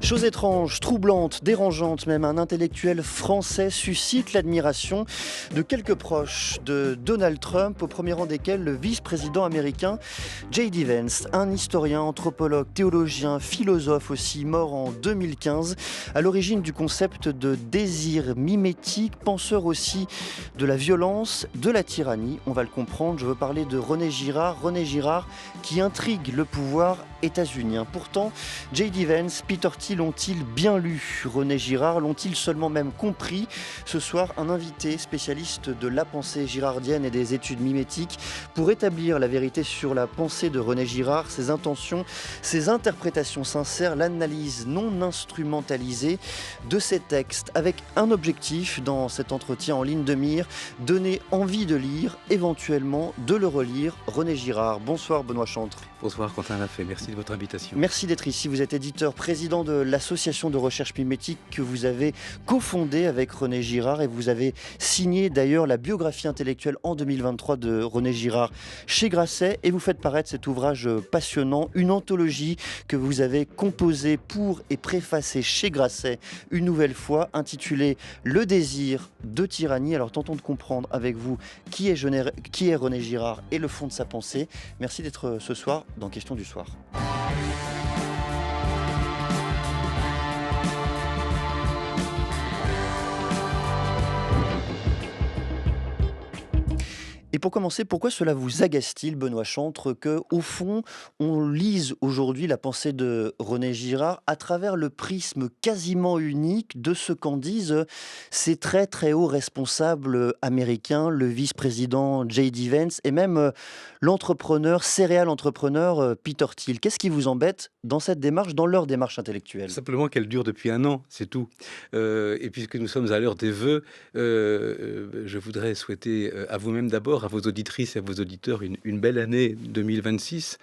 Chose étrange, troublante, dérangeante même, un intellectuel français suscite l'admiration de quelques proches de Donald Trump, au premier rang desquels le vice-président américain J.D. Vance, un historien, anthropologue, théologien, philosophe aussi, mort en 2015, à l'origine du concept de désir mimétique, penseur aussi de la violence, de la tyrannie. On va le comprendre, je veux parler de René Girard qui intrigue le pouvoir états-unien. Pourtant, J.D. Vance, Peter Thiel ont-ils bien lu René Girard? L'ont-ils seulement même compris? Ce soir, un invité spécialiste de la pensée girardienne et des études mimétiques pour établir la vérité sur la pensée de René Girard, ses intentions, ses interprétations sincères, l'analyse non instrumentalisée de ses textes, avec un objectif dans cet entretien en ligne de mire, donner envie de lire, éventuellement de le relire. René Girard, bonsoir Benoît Chantre. Bonsoir Quentin Lafay, merci de votre invitation. Merci d'être ici, vous êtes éditeur, président de l'association de recherche mimétique que vous avez cofondée avec René Girard et vous avez signé d'ailleurs la biographie intellectuelle en 2023 de René Girard chez Grasset et vous faites paraître cet ouvrage passionnant, une anthologie que vous avez composée pour et préfacée chez Grasset une nouvelle fois, intitulée Le désir de tyrannie. Alors tentons de comprendre avec vous qui est René Girard et le fond de sa pensée. Merci d'être ce soir dans Question du soir. Et pour commencer, pourquoi cela vous agace-t-il, Benoît Chantre, que, au fond, on lise aujourd'hui la pensée de René Girard à travers le prisme quasiment unique de ce qu'en disent ces très très hauts responsables américains, le vice-président J.D. Vance et même l'entrepreneur, céréal entrepreneur Peter Thiel. Qu'est-ce qui vous embête dans cette démarche, dans leur démarche intellectuelle? Simplement qu'elle dure depuis un an, c'est tout. Et puisque nous sommes à l'heure des vœux, je voudrais souhaiter à vous-même d'abord, à vos auditrices et à vos auditeurs, une belle année 2026.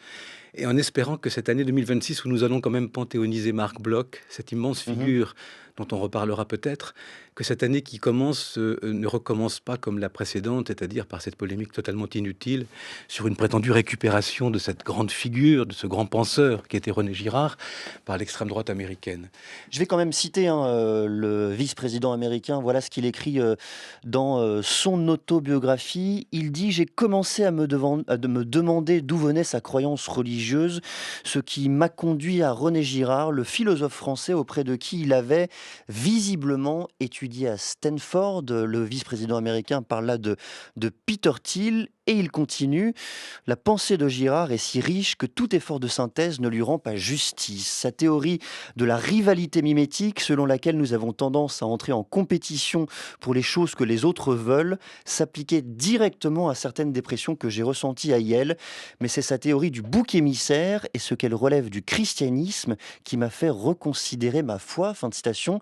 Et en espérant que cette année 2026, où nous allons quand même panthéoniser Marc Bloch, cette immense figure dont on reparlera peut-être, que cette année qui commence ne recommence pas comme la précédente, c'est-à-dire par cette polémique totalement inutile sur une prétendue récupération de cette grande figure, de ce grand penseur qui était René Girard, par l'extrême droite américaine. Je vais quand même citer le vice-président américain. Voilà ce qu'il écrit dans son autobiographie. Il dit « J'ai commencé à me demander d'où venait sa croyance religieuse, ce qui m'a conduit à René Girard, le philosophe français auprès de qui il avait visiblement étudié à Stanford. » Le vice-président américain parle là de Peter Thiel. Et il continue, la pensée de Girard est si riche que tout effort de synthèse ne lui rend pas justice. Sa théorie de la rivalité mimétique, selon laquelle nous avons tendance à entrer en compétition pour les choses que les autres veulent, s'appliquait directement à certaines dépressions que j'ai ressenties à Yale. Mais c'est sa théorie du bouc émissaire et ce qu'elle relève du christianisme qui m'a fait reconsidérer ma foi. Fin de citation.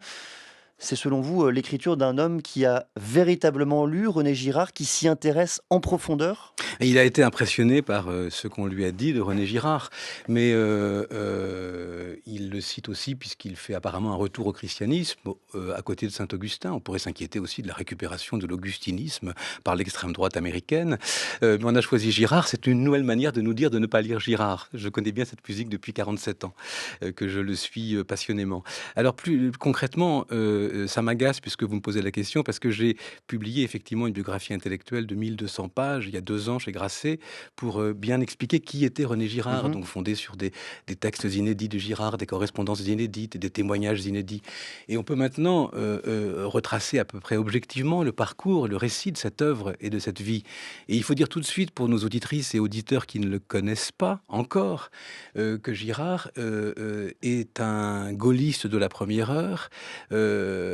C'est selon vous l'écriture d'un homme qui a véritablement lu René Girard, qui s'y intéresse en profondeur? Il a été impressionné par ce qu'on lui a dit de René Girard, mais il le cite aussi puisqu'il fait apparemment un retour au christianisme à côté de Saint-Augustin. On pourrait s'inquiéter aussi de la récupération de l'augustinisme par l'extrême droite américaine. Mais on a choisi Girard, c'est une nouvelle manière de nous dire de ne pas lire Girard. Je connais bien cette musique depuis 47 ans, que je le suis passionnément. Alors plus concrètement, ça m'agace puisque vous me posez la question, parce que j'ai publié effectivement une biographie intellectuelle de 1200 pages il y a 2 ans chez Grasset pour bien expliquer qui était René Girard, donc fondé sur des textes inédits de Girard, des correspondances inédites et des témoignages inédits. Et on peut maintenant retracer à peu près objectivement le parcours, le récit de cette œuvre et de cette vie. Et il faut dire tout de suite pour nos auditrices et auditeurs qui ne le connaissent pas encore que Girard est un gaulliste de la première heure,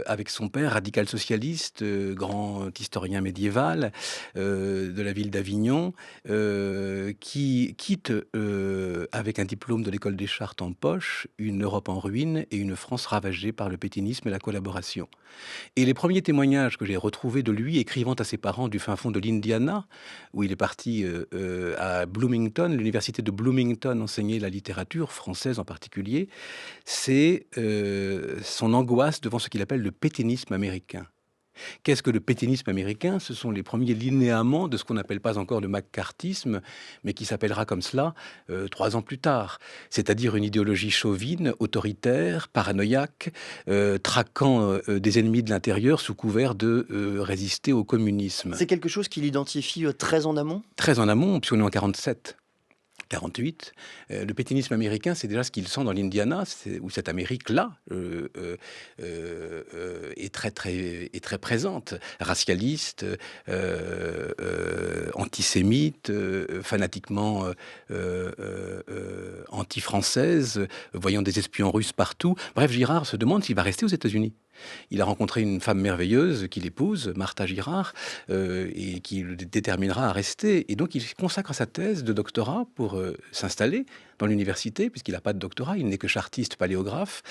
avec son père, radical socialiste, grand historien médiéval de la ville d'Avignon, qui quitte avec un diplôme de l'école des Chartes en poche, une Europe en ruine et une France ravagée par le pétainisme et la collaboration. Et les premiers témoignages que j'ai retrouvés de lui écrivant à ses parents du fin fond de l'Indiana, où il est parti à Bloomington, l'université de Bloomington, enseigner la littérature française en particulier, c'est son angoisse devant ce qu'il appelle le pétainisme américain. Qu'est-ce que le pétainisme américain? Ce sont les premiers linéaments de ce qu'on n'appelle pas encore le maccarthisme, mais qui s'appellera comme cela 3 ans plus tard. C'est-à-dire une idéologie chauvine, autoritaire, paranoïaque, traquant des ennemis de l'intérieur sous couvert de résister au communisme. C'est quelque chose qui l'identifie très en amont? Très en amont, puisqu'on est en 47. 48. Le pétainisme américain, c'est déjà ce qu'il sent dans l'Indiana, où cette Amérique-là est très présente, racialiste, antisémite, fanatiquement anti-française, voyant des espions russes partout. Bref, Girard se demande s'il va rester aux États-Unis. Il a rencontré une femme merveilleuse qu'il épouse, Martha Girard, et qui le déterminera à rester. Et donc, il consacre sa thèse de doctorat pour s'installer dans l'université, puisqu'il n'a pas de doctorat, il n'est que chartiste paléographe,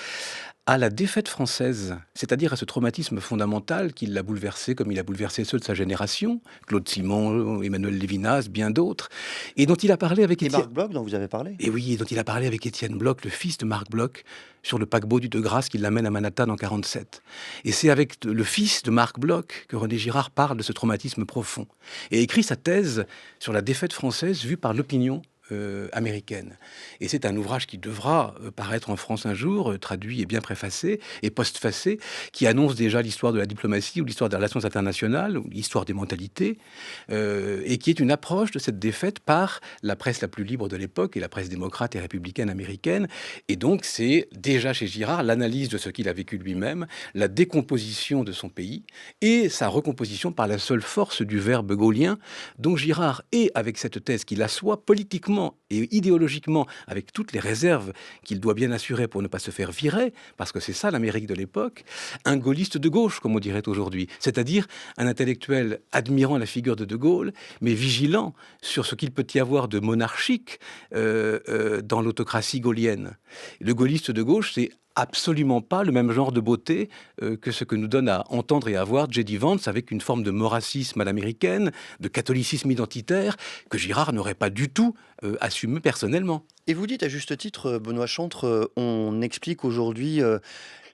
à la défaite française, c'est-à-dire à ce traumatisme fondamental qui l'a bouleversé, comme il a bouleversé ceux de sa génération, Claude Simon, Emmanuel Lévinas, bien d'autres, et dont il a parlé avec Étienne... Marc Bloch, dont vous avez parlé. Et oui, dont il a parlé avec Étienne Bloch, le fils de Marc Bloch, sur le paquebot du De Grasse qui l'amène à Manhattan en 47. Et c'est avec le fils de Marc Bloch que René Girard parle de ce traumatisme profond et écrit sa thèse sur la défaite française vue par l'opinion américaine. Et c'est un ouvrage qui devra paraître en France un jour, traduit et bien préfacé et postfacé, qui annonce déjà l'histoire de la diplomatie ou l'histoire des relations internationales, ou l'histoire des mentalités, et qui est une approche de cette défaite par la presse la plus libre de l'époque et la presse démocrate et républicaine américaine. Et donc c'est déjà chez Girard l'analyse de ce qu'il a vécu lui-même, la décomposition de son pays et sa recomposition par la seule force du verbe gaullien. Donc Girard est, avec cette thèse qu'il assoit politiquement et idéologiquement, avec toutes les réserves qu'il doit bien assurer pour ne pas se faire virer, parce que c'est ça l'Amérique de l'époque, un gaulliste de gauche, comme on dirait aujourd'hui, c'est-à-dire un intellectuel admirant la figure de De Gaulle, mais vigilant sur ce qu'il peut y avoir de monarchique dans l'autocratie gaullienne. Le gaulliste de gauche, c'est absolument pas le même genre de beauté que ce que nous donne à entendre et à voir J.D. Vance, avec une forme de maurassisme à l'américaine, de catholicisme identitaire, que Girard n'aurait pas du tout assumé personnellement. Et vous dites à juste titre, Benoît Chantre, on explique aujourd'hui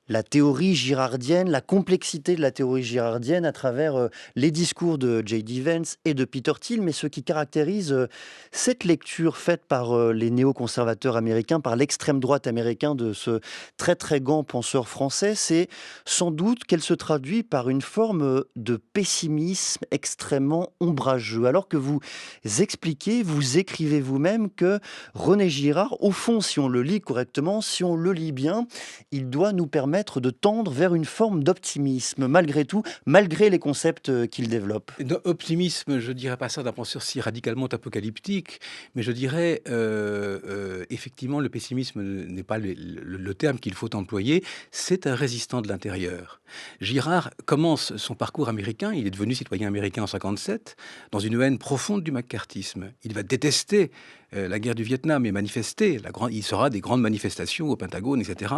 la théorie girardienne, la complexité de la théorie girardienne à travers les discours de J.D. Vance et de Peter Thiel, mais ce qui caractérise cette lecture faite par les néoconservateurs américains, par l'extrême droite américaine de ce très très grand penseur français, c'est sans doute qu'elle se traduit par une forme de pessimisme extrêmement ombrageux. Alors que vous expliquez, vous écrivez vous-même que René Girard, au fond, si on le lit correctement, si on le lit bien, il doit nous permettre de tendre vers une forme d'optimisme, malgré tout, malgré les concepts qu'il développe. Optimisme, je ne dirais pas ça d'un penseur si radicalement apocalyptique, mais je dirais effectivement le pessimisme n'est pas le terme qu'il faut employer, c'est un résistant de l'intérieur. Girard commence son parcours américain, il est devenu citoyen américain en 1957, dans une haine profonde du maccarthisme. Il va détester la guerre du Vietnam et manifester, il sera des grandes manifestations au Pentagone, etc.,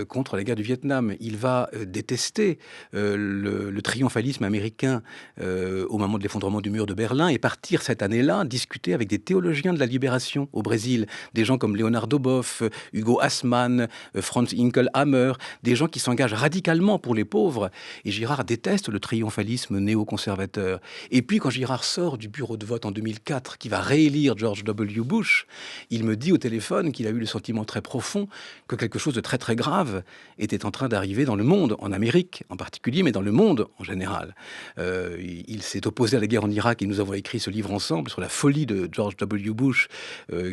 contre la guerre du Vietnam. Il va détester le triomphalisme américain au moment de l'effondrement du mur de Berlin et partir cette année-là discuter avec des théologiens de la libération au Brésil, des gens comme Leonardo Boff, Hugo Hassmann, Franz Hinkelhammer, des gens qui s'engagent radicalement pour les pauvres. Et Girard déteste le triomphalisme néoconservateur. Et puis quand Girard sort du bureau de vote en 2004, qui va réélire George W. Bush, il me dit au téléphone qu'il a eu le sentiment très profond que quelque chose de très très grave était en train d'arriver dans le monde, en Amérique en particulier, mais dans le monde en général. Il s'est opposé à la guerre en Irak et nous avons écrit ce livre ensemble sur la folie de George W. Bush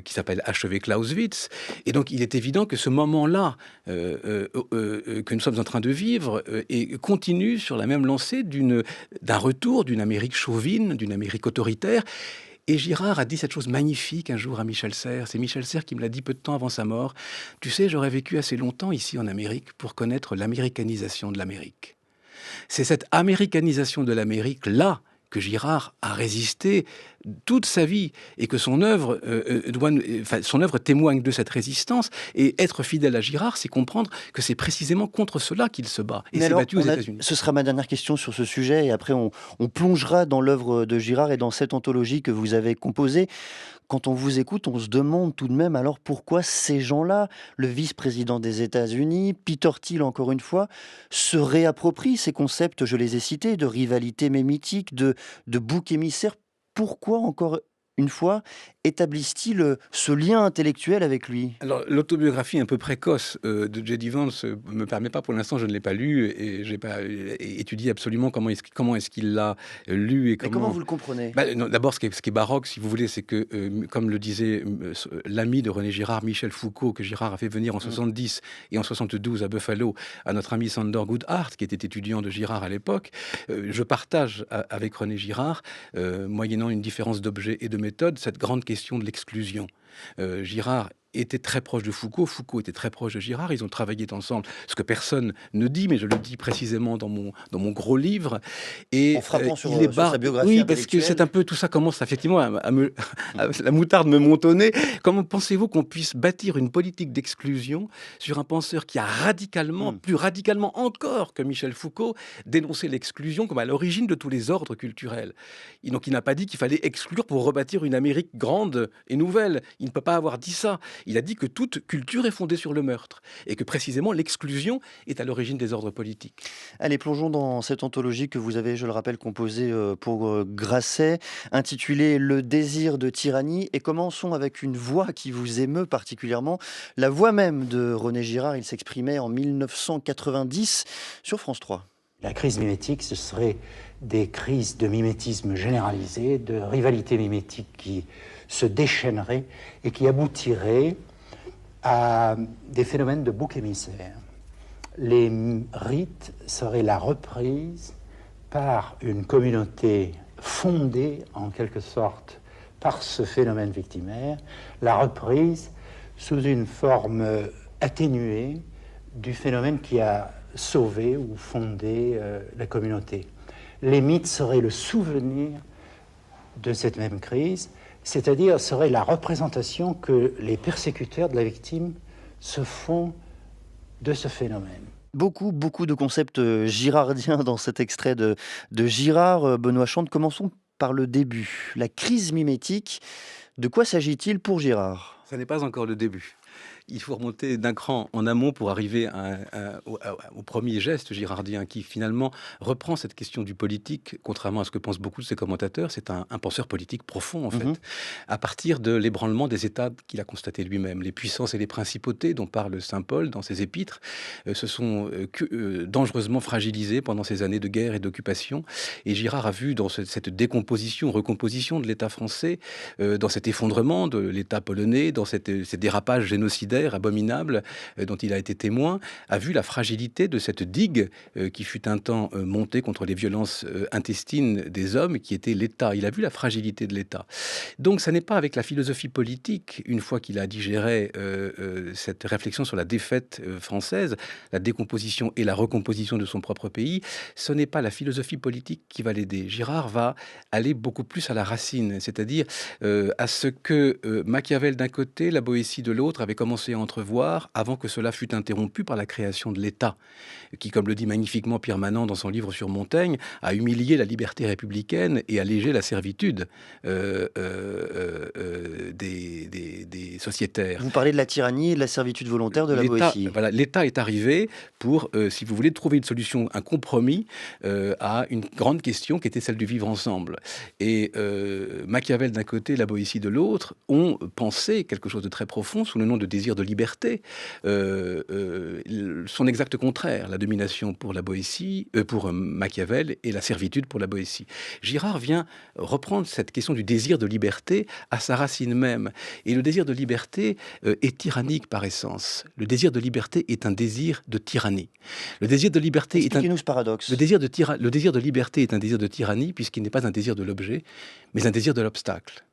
qui s'appelle Achever Clausewitz. Et donc il est évident que ce moment-là que nous sommes en train de vivre et continue sur la même lancée d'un retour d'une Amérique chauvine, d'une Amérique autoritaire. Et Girard a dit cette chose magnifique un jour à Michel Serres. C'est Michel Serres qui me l'a dit peu de temps avant sa mort. « Tu sais, j'aurais vécu assez longtemps ici en Amérique pour connaître l'américanisation de l'Amérique. » C'est cette américanisation de l'Amérique-là que Girard a résisté toute sa vie et que son œuvre témoigne de cette résistance. Et être fidèle à Girard, c'est comprendre que c'est précisément contre cela qu'il se bat. Et s'est battu aux États-Unis. Ce sera ma dernière question sur ce sujet et après on plongera dans l'œuvre de Girard et dans cette anthologie que vous avez composée. quand on vous écoute, on se demande tout de même alors pourquoi ces gens-là, le vice-président des États-Unis, Peter Thiel encore une fois, se réapproprient ces concepts, je les ai cités, de rivalité mémitique, de bouc émissaire. Pourquoi encore une fois établissent-ils ce lien intellectuel avec lui? Alors, l'autobiographie un peu précoce de J.D. Vance me permet pas, pour l'instant, je ne l'ai pas lu et j'ai pas étudié absolument comment est-ce qu'il l'a lu et Mais comment comment. vous le comprenez? Bah, non, d'abord, ce qui est baroque, si vous voulez, c'est que, comme le disait l'ami de René Girard, Michel Foucault, que Girard a fait venir en 70 et en 72 à Buffalo, à notre ami Sander Goodhart, qui était étudiant de Girard à l'époque, je partage avec René Girard, moyennant une différence d'objet et de méthode, cette grande question de l'exclusion. Girard était très proche de Foucault, Foucault était très proche de Girard, ils ont travaillé ensemble, ce que personne ne dit, mais je le dis précisément dans mon gros livre. Et En frappant sur, il est sur sa biographie oui, parce que c'est intellectuelle. un peu tout ça commence effectivement la moutarde me monte au nez. Comment pensez-vous qu'on puisse bâtir une politique d'exclusion sur un penseur qui a radicalement, plus radicalement encore que Michel Foucault, dénoncé l'exclusion comme à l'origine de tous les ordres culturels. Donc il n'a pas dit qu'il fallait exclure pour rebâtir une Amérique grande et nouvelle. Il ne peut pas avoir dit ça. Il a dit que toute culture est fondée sur le meurtre et que précisément l'exclusion est à l'origine des ordres politiques. Allez, plongeons dans cette anthologie que vous avez, je le rappelle, composée pour Grasset, intitulée Le désir de tyrannie. Et commençons avec une voix qui vous émeut particulièrement, la voix même de René Girard. Il s'exprimait en 1990 sur France 3. La crise mimétique, ce serait des crises de mimétisme généralisé, de rivalité mimétique qui se déchaîneraient et qui aboutiraient à des phénomènes de bouc émissaire. Les rites seraient la reprise par une communauté fondée en quelque sorte par ce phénomène victimaire, la reprise sous une forme atténuée du phénomène qui a sauvé ou fondé la communauté. Les mythes seraient le souvenir de cette même crise, c'est-à-dire serait la représentation que les persécuteurs de la victime se font de ce phénomène. Beaucoup de concepts girardiens dans cet extrait de Girard. Benoît Chante, commençons par le début. La crise mimétique, de quoi s'agit-il pour Girard? Ça n'est pas encore le début. Il faut remonter d'un cran en amont pour arriver au premier geste girardien qui finalement reprend cette question du politique, contrairement à ce que pensent beaucoup de ses commentateurs. C'est un penseur politique profond en fait, à partir de l'ébranlement des États qu'il a constaté lui-même. Les puissances et les principautés dont parle saint Paul dans ses épîtres se sont dangereusement fragilisées pendant ces années de guerre et d'occupation. Et Girard a vu dans cette décomposition, recomposition de l'État français, dans cet effondrement de l'État polonais, dans ces dérapages génocidaires abominable dont il a été témoin, a vu la fragilité de cette digue qui fut un temps montée contre les violences intestines des hommes, qui était l'État. Il a vu la fragilité de l'État. Donc, ça n'est pas avec la philosophie politique, une fois qu'il a digéré cette réflexion sur la défaite française, la décomposition et la recomposition de son propre pays, ce n'est pas la philosophie politique qui va l'aider. Girard va aller beaucoup plus à la racine, c'est-à-dire à ce que Machiavel d'un côté, la Boétie de l'autre, avait commencé à entrevoir avant que cela fût interrompu par la création de l'État, qui, comme le dit magnifiquement Pierre Manant dans son livre sur Montaigne, a humilié la liberté républicaine et allégé la servitude des sociétaires. Vous parlez de la tyrannie et de la servitude volontaire de la Boétie. Voilà, l'État est arrivé pour, si vous voulez, trouver une solution, un compromis à une grande question qui était celle du vivre ensemble. Et Machiavel d'un côté, la Boétie de l'autre, ont pensé quelque chose de très profond sous le nom de désir de liberté, son exact contraire, la domination pour la Boétie, pour Machiavel, et la servitude pour la Boétie. Girard vient reprendre cette question du désir de liberté à sa racine même. Et le désir de liberté est tyrannique par essence. Le désir de liberté est un désir de tyrannie. Le désir de liberté Expliquez-nous ce paradoxe. Le désir de liberté est un désir de tyrannie puisqu'il n'est pas un désir de l'objet, mais un désir de l'obstacle.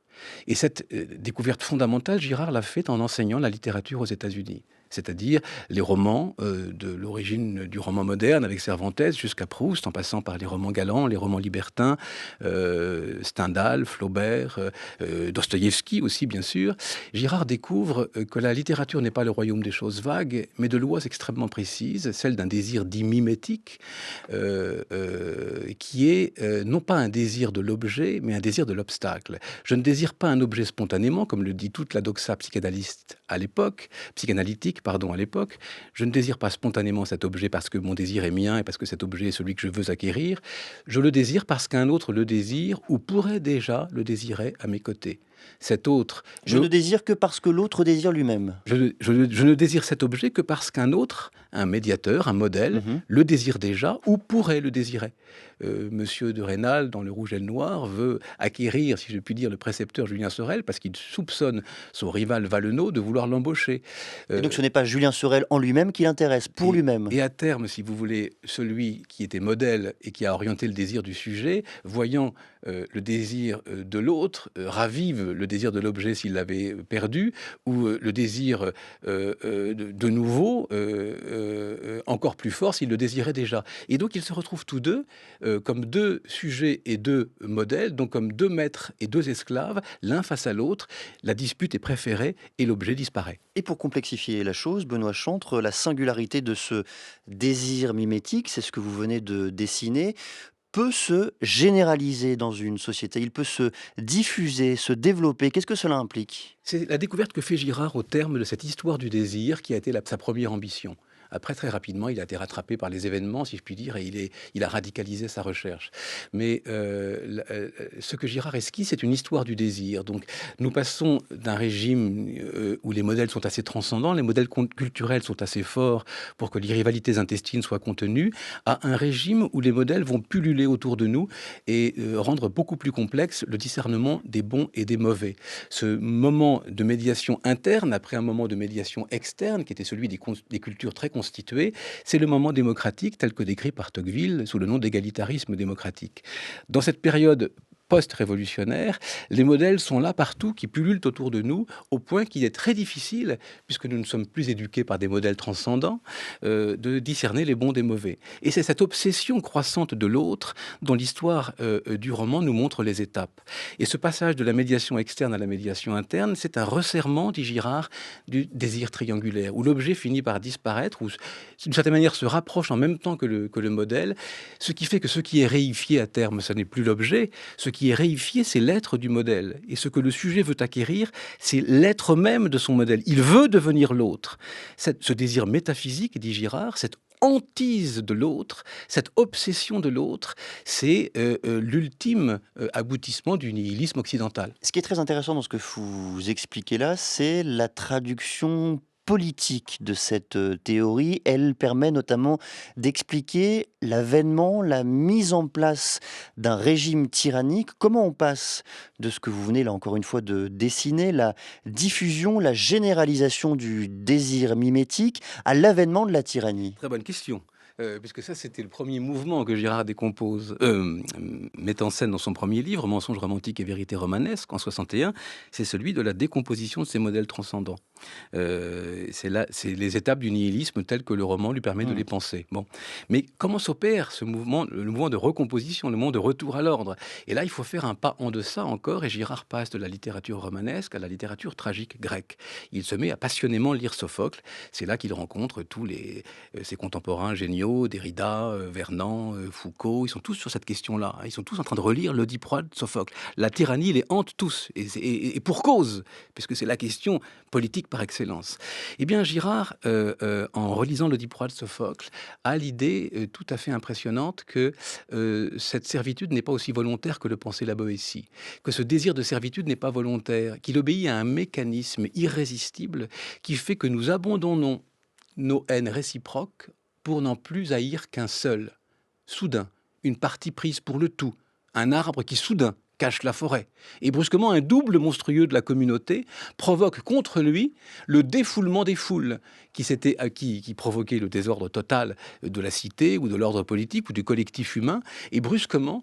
Et cette découverte fondamentale, Girard l'a faite en enseignant la littérature aux États-Unis. c'est-à-dire les romans de l'origine du roman moderne avec Cervantes jusqu'à Proust, en passant par les romans galants, les romans libertins, Stendhal, Flaubert, Dostoïevski aussi bien sûr. Girard découvre que la littérature n'est pas le royaume des choses vagues, mais de lois extrêmement précises, celle d'un désir dit mimétique, qui est non pas un désir de l'objet, mais un désir de l'obstacle. Je ne désire pas un objet spontanément, comme le dit toute la doxa psychanalytique à l'époque. Je ne désire pas spontanément cet objet parce que mon désir est mien et parce que cet objet est celui que je veux acquérir. Je le désire parce qu'un autre le désire ou pourrait déjà le désirer à mes côtés. Cet autre... Je ne désire que parce que l'autre désire lui-même. Je ne désire cet objet que parce qu'un autre, un médiateur, un modèle, le désire déjà ou pourrait le désirer. Monsieur de Rênal, dans Le Rouge et le Noir, veut acquérir, si je puis dire, le précepteur Julien Sorel parce qu'il soupçonne son rival Valenod de vouloir l'embaucher. Et donc ce n'est pas Julien Sorel en lui-même qui l'intéresse, pour lui-même. Et à terme, si vous voulez, celui qui était modèle et qui a orienté le désir du sujet, voyant le désir de l'autre, ravive le désir de l'objet s'il l'avait perdu, ou le désir de nouveau, encore plus fort s'il le désirait déjà. Et donc ils se retrouvent tous deux comme deux sujets et deux modèles, donc comme deux maîtres et deux esclaves, l'un face à l'autre. La dispute est préférée et l'objet disparaît. Et pour complexifier la chose, Benoît Chantre, la singularité de ce désir mimétique, c'est ce que vous venez de dessiner, peut se généraliser dans une société, il peut se diffuser, se développer. Qu'est-ce que cela implique ? C'est la découverte que fait Girard au terme de cette histoire du désir qui a été sa première ambition. Après, très rapidement, il a été rattrapé par les événements, si je puis dire, et il a radicalisé sa recherche. Mais ce que Girard esquisse, c'est une histoire du désir. Donc, nous passons d'un régime où les modèles sont assez transcendants, les modèles culturels sont assez forts pour que les rivalités intestines soient contenues, à un régime où les modèles vont pulluler autour de nous et rendre beaucoup plus complexe le discernement des bons et des mauvais. Ce moment de médiation interne, après un moment de médiation externe, qui était celui des cultures très constitué, c'est le moment démocratique tel que décrit par Tocqueville sous le nom d'égalitarisme démocratique. Dans cette période post-révolutionnaire, les modèles sont là partout, qui pullulent autour de nous, au point qu'il est très difficile, puisque nous ne sommes plus éduqués par des modèles transcendants, de discerner les bons des mauvais. Et c'est cette obsession croissante de l'autre dont l'histoire du roman nous montre les étapes. Et ce passage de la médiation externe à la médiation interne, c'est un resserrement, dit Girard, du désir triangulaire, où l'objet finit par disparaître, ou d'une certaine manière se rapproche en même temps que le modèle, ce qui fait que ce qui est réifié à terme, ce n'est plus l'objet, ce qui est réifié, c'est l'être du modèle. Et ce que le sujet veut acquérir, c'est l'être même de son modèle. Il veut devenir l'autre. Ce désir métaphysique, dit Girard, cette hantise de l'autre, cette obsession de l'autre, c'est l'ultime aboutissement du nihilisme occidental. Ce qui est très intéressant dans ce que vous expliquez là, c'est la traduction politique de cette théorie. Elle permet notamment d'expliquer l'avènement, la mise en place d'un régime tyrannique. Comment on passe de ce que vous venez là encore une fois de dessiner, la diffusion, la généralisation du désir mimétique à l'avènement de la tyrannie ? Très bonne question. Puisque ça, c'était le premier mouvement que Girard met en scène dans son premier livre, Mensonges romantiques et vérité romanesque, en 61, c'est celui de la décomposition de ces modèles transcendants. C'est les étapes du nihilisme telles que le roman lui permet de les penser. Bon. Mais comment s'opère ce mouvement, le mouvement de recomposition, le mouvement de retour à l'ordre ? Et là, il faut faire un pas en deçà encore, et Girard passe de la littérature romanesque à la littérature tragique grecque. Il se met à passionnément lire Sophocle. C'est là qu'il rencontre tous ses contemporains géniaux, Derrida, Vernon, Foucault. Ils sont tous sur cette question-là. Ils sont tous en train de relire l'Oedipe roi de Sophocle. La tyrannie les hante tous, et pour cause, puisque c'est la question politique par excellence. Eh bien, Girard, en relisant l'Oedipe roi de Sophocle, a l'idée tout à fait impressionnante que cette servitude n'est pas aussi volontaire que le pensait la Boétie, que ce désir de servitude n'est pas volontaire, qu'il obéit à un mécanisme irrésistible qui fait que nous abandonnons nos haines réciproques pour n'en plus haïr qu'un seul. Soudain, une partie prise pour le tout, un arbre qui soudain cache la forêt. Et brusquement, un double monstrueux de la communauté provoque contre lui le défoulement des foules qui provoquait le désordre total de la cité ou de l'ordre politique ou du collectif humain. Et brusquement,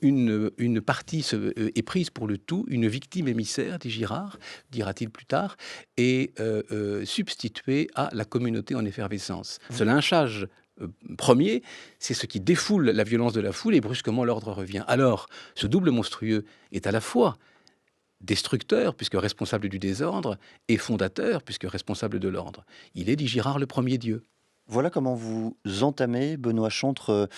une partie est prise pour le tout, une victime émissaire, dit Girard, dira-t-il plus tard, est substituée à la communauté en effervescence. Ce lynchage premier, c'est ce qui défoule la violence de la foule et brusquement l'ordre revient. Alors, ce double monstrueux est à la fois destructeur, puisque responsable du désordre, et fondateur, puisque responsable de l'ordre. Il est, dit Girard, le premier Dieu. Voilà comment vous entamez, Benoît Chantre,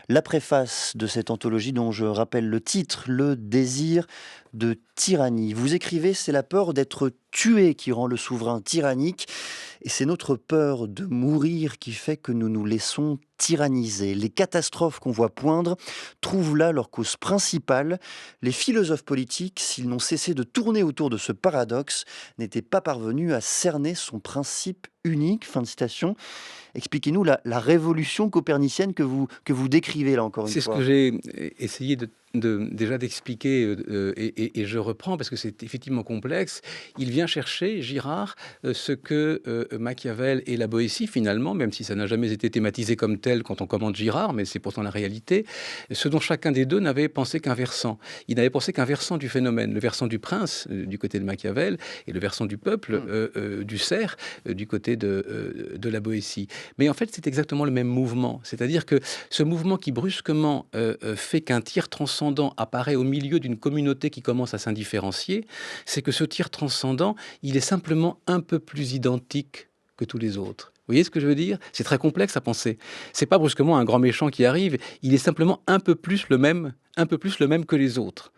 la préface de cette anthologie dont je rappelle le titre, Le désir de tyrannie. Vous écrivez, c'est la peur d'être tué qui rend le souverain tyrannique, et c'est notre peur de mourir qui fait que nous nous laissons tyranniser. Les catastrophes qu'on voit poindre trouvent là leur cause principale. Les philosophes politiques, s'ils n'ont cessé de tourner autour de ce paradoxe, n'étaient pas parvenus à cerner son principe unique. Fin de citation. Expliquez-nous la révolution copernicienne que vous décrivez là encore une fois. C'est ce que j'ai essayé déjà d'expliquer et je reprends parce que c'est effectivement complexe. Il vient chercher, Girard, ce que Machiavel et la Boétie finalement, même si ça n'a jamais été thématisé comme tel quand on commente Girard, mais c'est pourtant la réalité, ce dont chacun des deux n'avait pensé qu'un versant. Il n'avait pensé qu'un versant du phénomène, le versant du prince du côté de Machiavel et le versant du peuple, du cerf, du côté de la Boétie. Mais en fait, c'est exactement le même mouvement. C'est-à-dire que ce mouvement qui brusquement fait qu'un tir transcendant apparaît au milieu d'une communauté qui commence à s'indifférencier, c'est que ce tir transcendant, il est simplement un peu plus identique que tous les autres. Vous voyez ce que je veux dire? C'est très complexe à penser. C'est pas brusquement un grand méchant qui arrive, il est simplement un peu plus le même que les autres.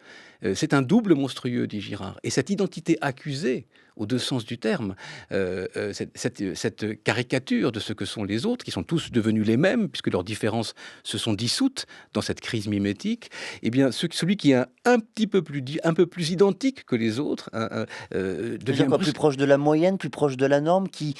C'est un double monstrueux, dit Girard. Et cette identité accusée, aux deux sens du terme, cette caricature de ce que sont les autres, qui sont tous devenus les mêmes, puisque leurs différences se sont dissoutes dans cette crise mimétique, eh bien, celui qui est un peu plus identique que les autres, devient plus proche de la moyenne, plus proche de la norme, qui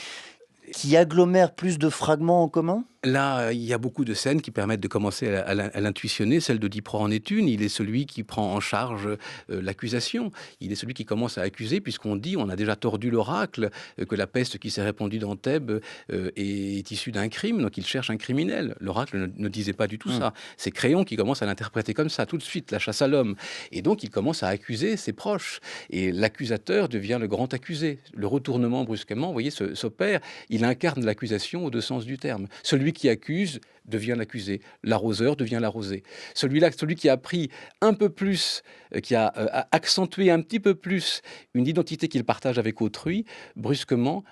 agglomère plus de fragments en commun? Là, il y a beaucoup de scènes qui permettent de commencer à l'intuitionner. Celle de Diprot en est une. Il est celui qui prend en charge l'accusation. Il est celui qui commence à accuser, puisqu'on dit, on a déjà tordu l'oracle, que la peste qui s'est répandue dans Thèbes est issue d'un crime, donc il cherche un criminel. L'oracle ne disait pas du tout ça. C'est Créon qui commence à l'interpréter comme ça, tout de suite, la chasse à l'homme. Et donc, il commence à accuser ses proches. Et l'accusateur devient le grand accusé. Le retournement, brusquement, vous voyez, s'opère. Il incarne l'accusation aux deux sens du terme. Celui qui accuse devient l'accusé. L'arroseur devient l'arrosé. Celui qui a pris un peu plus, qui a accentué un petit peu plus une identité qu'il partage avec autrui, brusquement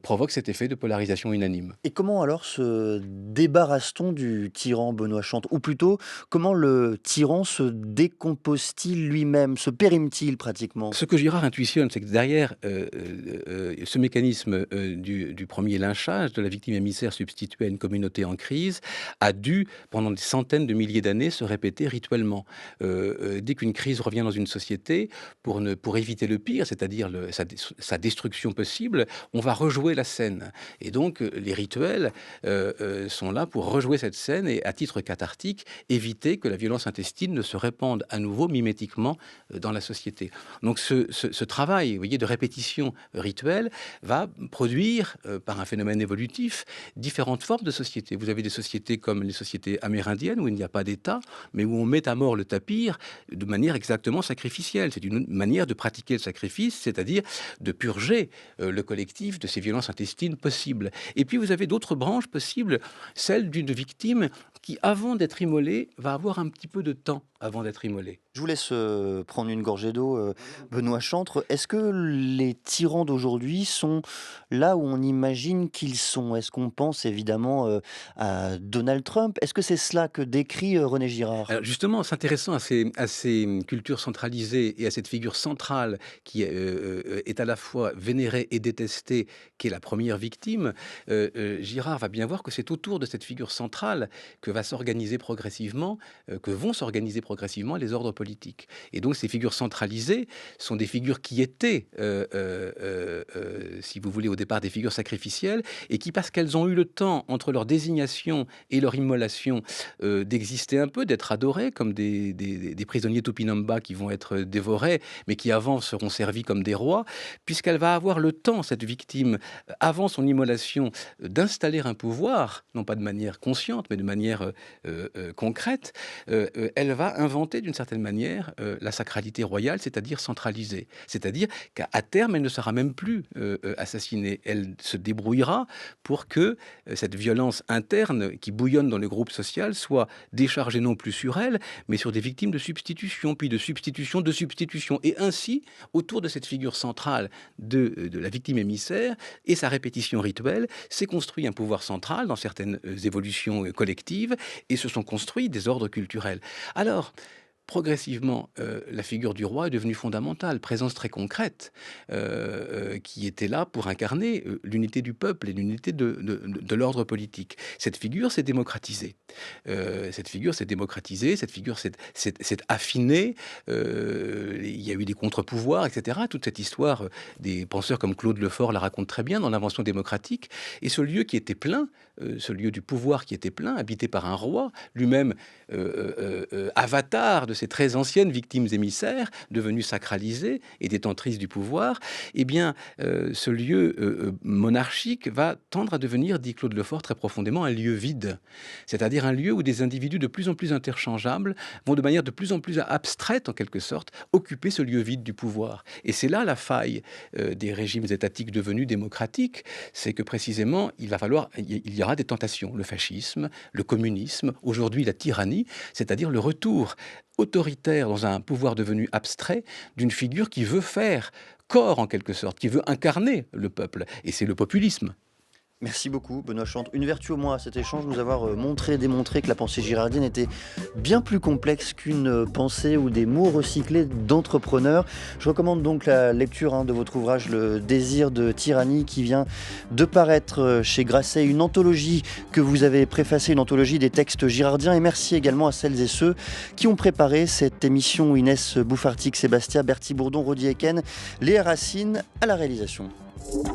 provoque cet effet de polarisation unanime. Et comment alors se débarrasse-t-on du tyran, Benoît Chantre? Ou plutôt, comment le tyran se décompose-t-il lui-même, se périme-t-il pratiquement? Ce que Girard intuitionne, c'est que derrière ce mécanisme du premier lynchage, de la victime émissaire substituée à une communauté en crise, a dû, pendant des centaines de milliers d'années, se répéter rituellement. Dès qu'une crise revient dans une société, pour éviter le pire, c'est-à-dire sa destruction possible, on va rejouer la scène. Et donc, les rituels sont là pour rejouer cette scène et, à titre cathartique, éviter que la violence intestine ne se répande à nouveau mimétiquement dans la société. Donc, ce travail, vous voyez, de répétition rituelle va produire, par un phénomène évolutif, différentes formes de sociétés. Vous avez des sociétés comme les sociétés amérindiennes où il n'y a pas d'État, mais où on met à mort le tapir de manière exactement sacrificielle. C'est une manière de pratiquer le sacrifice, c'est-à-dire de purger le collectif de ces violences intestines possibles. Et puis vous avez d'autres branches possibles, celle d'une victime qui, avant d'être immolée, va avoir un petit peu de temps avant d'être immolée. Je vous laisse prendre une gorgée d'eau, Benoît Chantre. Est-ce que les tyrans d'aujourd'hui sont là où on imagine qu'ils sont? Est-ce qu'on pense évidemment à Donald Trump? Est-ce que c'est cela que décrit René Girard? Alors justement, s'intéressant à ces cultures centralisées et à cette figure centrale qui est à la fois vénérée et détestée, qui est la première victime, Girard va bien voir que c'est autour de cette figure centrale que vont s'organiser progressivement progressivement les ordres politiques. Et donc ces figures centralisées sont des figures qui étaient, si vous voulez, au départ des figures sacrificielles, et qui, parce qu'elles ont eu le temps, entre leur désignation et leur immolation, d'exister un peu, d'être adorées, comme des prisonniers Tupinamba qui vont être dévorés, mais qui avant seront servis comme des rois, puisqu'elle va avoir le temps, cette victime, avant son immolation, d'installer un pouvoir, non pas de manière consciente, mais de manière concrète, elle va inventer d'une certaine manière la sacralité royale, c'est-à-dire centralisée. C'est-à-dire qu'à terme, elle ne sera même plus assassinée. Elle se débrouillera pour que cette violence interne qui bouillonne dans le groupe social soit déchargée non plus sur elle, mais sur des victimes de substitution, puis de substitution, de substitution. Et ainsi, autour de cette figure centrale de la victime émissaire et sa répétition rituelle, s'est construit un pouvoir central dans certaines évolutions collectives et se sont construits des ordres culturels. Alors, progressivement, la figure du roi est devenue fondamentale, présence très concrète, qui était là pour incarner l'unité du peuple et l'unité de l'ordre politique. Cette figure s'est démocratisée. Cette figure s'est affinée. Il y a eu des contre-pouvoirs, etc. Toute cette histoire, des penseurs comme Claude Lefort la raconte très bien dans l'invention démocratique. Et ce lieu qui était plein, ce lieu du pouvoir qui était plein, habité par un roi, lui-même avatar de ces très anciennes victimes émissaires, devenues sacralisées et détentrices du pouvoir, eh bien, ce lieu monarchique va tendre à devenir, dit Claude Lefort très profondément, un lieu vide. C'est-à-dire un lieu où des individus de plus en plus interchangeables vont de manière de plus en plus abstraite, en quelque sorte, occuper ce lieu vide du pouvoir. Et c'est là la faille des régimes étatiques devenus démocratiques, c'est que précisément, il y aura des tentations, le fascisme, le communisme, aujourd'hui la tyrannie, c'est-à-dire le retour autoritaire dans un pouvoir devenu abstrait d'une figure qui veut faire corps en quelque sorte, qui veut incarner le peuple. Et c'est le populisme. Merci beaucoup, Benoît Chantre. Une vertu au moins à cet échange, nous avoir démontré que la pensée girardienne était bien plus complexe qu'une pensée ou des mots recyclés d'entrepreneurs. Je recommande donc la lecture de votre ouvrage Le désir de tyrannie, qui vient de paraître chez Grasset, une anthologie que vous avez préfacée, une anthologie des textes girardiens. Et merci également à celles et ceux qui ont préparé cette émission: Inès Bouffartic, Sébastien, Bertie Bourdon, Rodi Eken, Léa Racine à la réalisation.